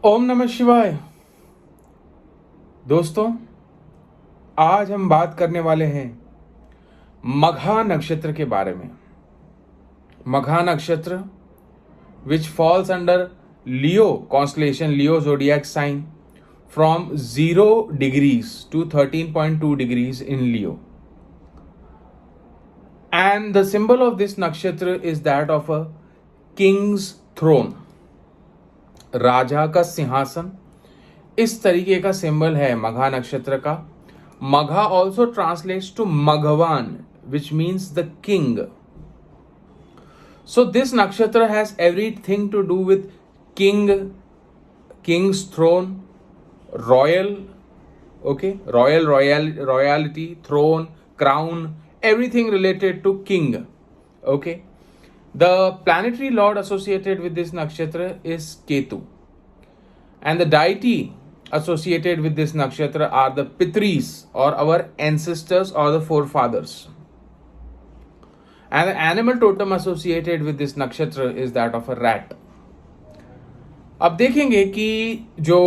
ओम नमः शिवाय। दोस्तों, आज हम बात करने वाले हैं मघा नक्षत्र के बारे में। Magha nakshatra which falls under Leo constellation, Leo zodiac sign, from 0 degrees to 13.2 degrees in Leo. And the symbol of this nakshatra is that of a king's throne. राजा का सिंहासन इस तरीके का सिंबल है मघा नक्षत्र का। मघा ऑल्सो ट्रांसलेट्स टू मघवान which means the king. So this nakshatra has everything to do with king, king's throne, royal, okay, royalty, throne, crown, everything related to king. Okay, the planetary lord associated with this nakshatra is Ketu, and the deity associated with this nakshatra are the Pitris, or our ancestors or the forefathers. And the animal totem associated with this nakshatra is that of a rat. अब देखेंगे कि जो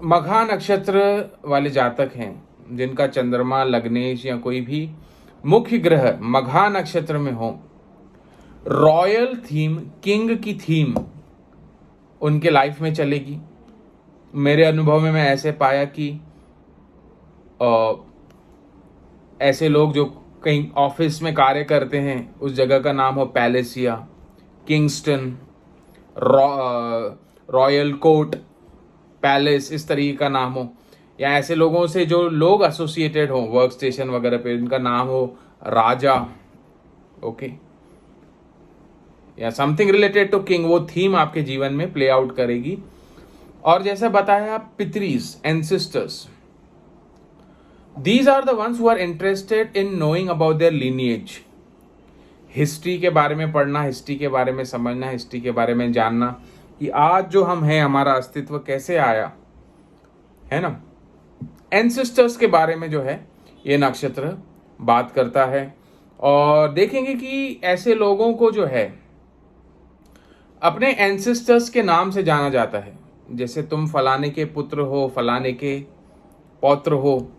मघा नक्षत्र वाले जातक हैं जिनका चंद्रमा, लग्नेश या कोई भी मुख्य ग्रह मघा नक्षत्र में हो, रॉयल थीम, किंग की थीम उनके लाइफ में चलेगी। मेरे अनुभव में मैं ऐसे पाया कि ऐसे लोग जो कहीं ऑफिस में कार्य करते हैं उस जगह का नाम हो पैलेसिया, किंगस्टन, रॉयल कोर्ट, पैलेस, इस तरीके का नाम हो, या ऐसे लोगों से जो लोग एसोसिएटेड हो वर्क स्टेशन वगैरह पे, इनका नाम हो राजा, ओके, या समथिंग रिलेटेड टू किंग, वो थीम आपके जीवन में प्ले आउट करेगी। और जैसा बताया, पितरीज, ancestors, these are the ones who are interested in knowing about their lineage. History के बारे में पढ़ना, हिस्ट्री के बारे में समझना, हिस्ट्री के बारे में जानना कि आज जो हम हैं, हमारा अस्तित्व कैसे आया है ना। एंसेस्टर्स के बारे में जो है ये नक्षत्र बात करता है। और देखेंगे कि ऐसे लोगों को जो है अपने एंसेस्टर्स के नाम से जाना जाता है। जैसे तुम फलाने के पुत्र हो, फलाने के पौत्र हो,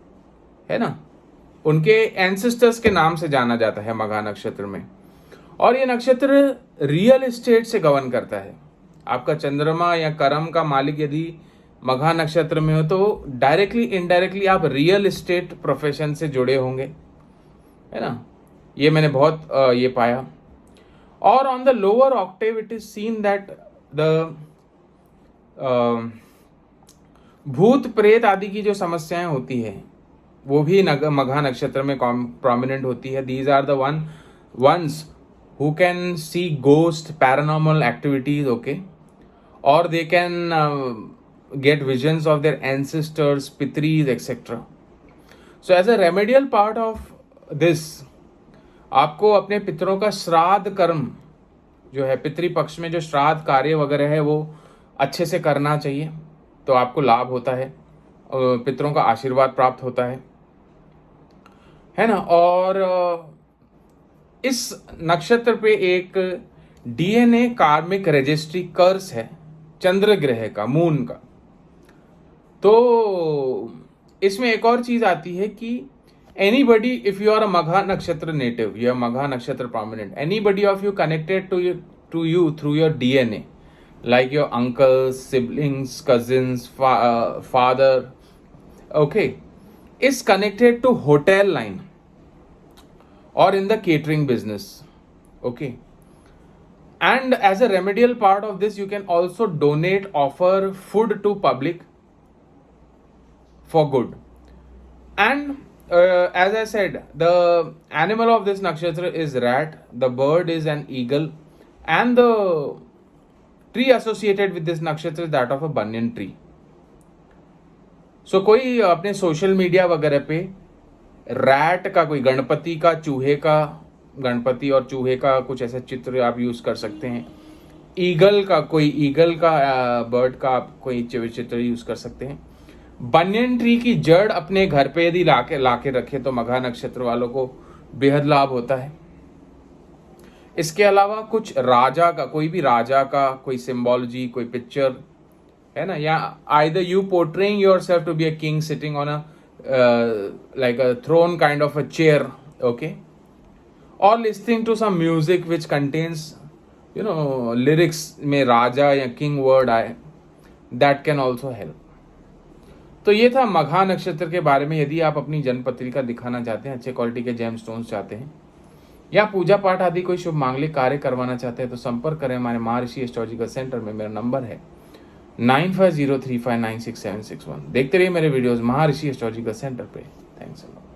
है ना, उनके एंसेस्टर्स के नाम से जाना जाता है मघा नक्षत्र में। और ये नक्षत्र रियल एस्टेट से गवर्न करता है। आपका चंद्रमा या कर्म का मालिक यदि मघा नक्षत्र में हो तो डायरेक्टली इनडायरेक्टली आप रियल एस्टेट प्रोफेशन से जुड़े होंगे, है ना। ये मैंने बहुत ये पाया। और on the lower Octave it is seen that the भूत प्रेत आदि की जो समस्याएं होती है वो भी मघा नक्षत्र में प्रोमिनेंट होती है। These are the ones who can see ghost, paranormal activities, okay, और they can get visions of their ancestors, pitris, etc. So as a remedial part of this, आपको अपने पितरों का श्राद्ध कर्म जो है, पितृ पक्ष में जो श्राद्ध कार्य वगैरह है वो अच्छे से करना चाहिए, तो आपको लाभ होता है, पितरों का आशीर्वाद प्राप्त होता है ना। और इस नक्षत्र पे एक DNA कार्मिक रजिस्ट्री कर्स है चंद्र ग्रह का, मून का। तो इसमें एक और चीज आती है कि anybody, if you are a Magha nakshatra native, you are Magha nakshatra prominent, anybody of you connected to you through your DNA, like your uncles, siblings, cousins, father, okay, is connected to hotel line और in the catering business, okay. And as a remedial part of this, you can also donate, offer food to public for good. And as I said, the animal of this nakshatra is rat, the bird is an eagle, and the tree associated with this nakshatra is that of a banyan tree. So कोई अपने social media वगैरह पे rat का, कोई गणपति का, चूहे का, गणपति और चूहे का कुछ ऐसा चित्र आप यूज कर सकते हैं। ईगल का, कोई ईगल का, बर्ड का आप कोई चित्र यूज कर सकते हैं। बनियन ट्री की जड़ अपने घर पे यदि लाके रखे तो मघा नक्षत्र वालों को बेहद लाभ होता है। इसके अलावा कुछ राजा का, कोई भी राजा का कोई सिंबोलॉजी, कोई पिक्चर है ना, या either you portraying yourself to be a king sitting on a like a throne kind of a chair, okay, और listening to some music which contains lyrics में राजा या किंग वर्ड आए, that can also help. तो ये था मघा नक्षत्र के बारे में। यदि आप अपनी जन्म पत्रिका दिखाना चाहते हैं, अच्छे क्वालिटी के जेम स्टोन्स चाहते हैं, या पूजा पाठ आदि कोई शुभ मांगलिक कार्य करवाना चाहते हैं, तो संपर्क करें हमारे महर्षि एस्ट्रोलॉजिकल सेंटर में। मेरा नंबर है 9503596761। देखते रहिए मेरे वीडियोस महर्षि एस्ट्रोलॉजिकल सेंटर पे। Thanks a lot.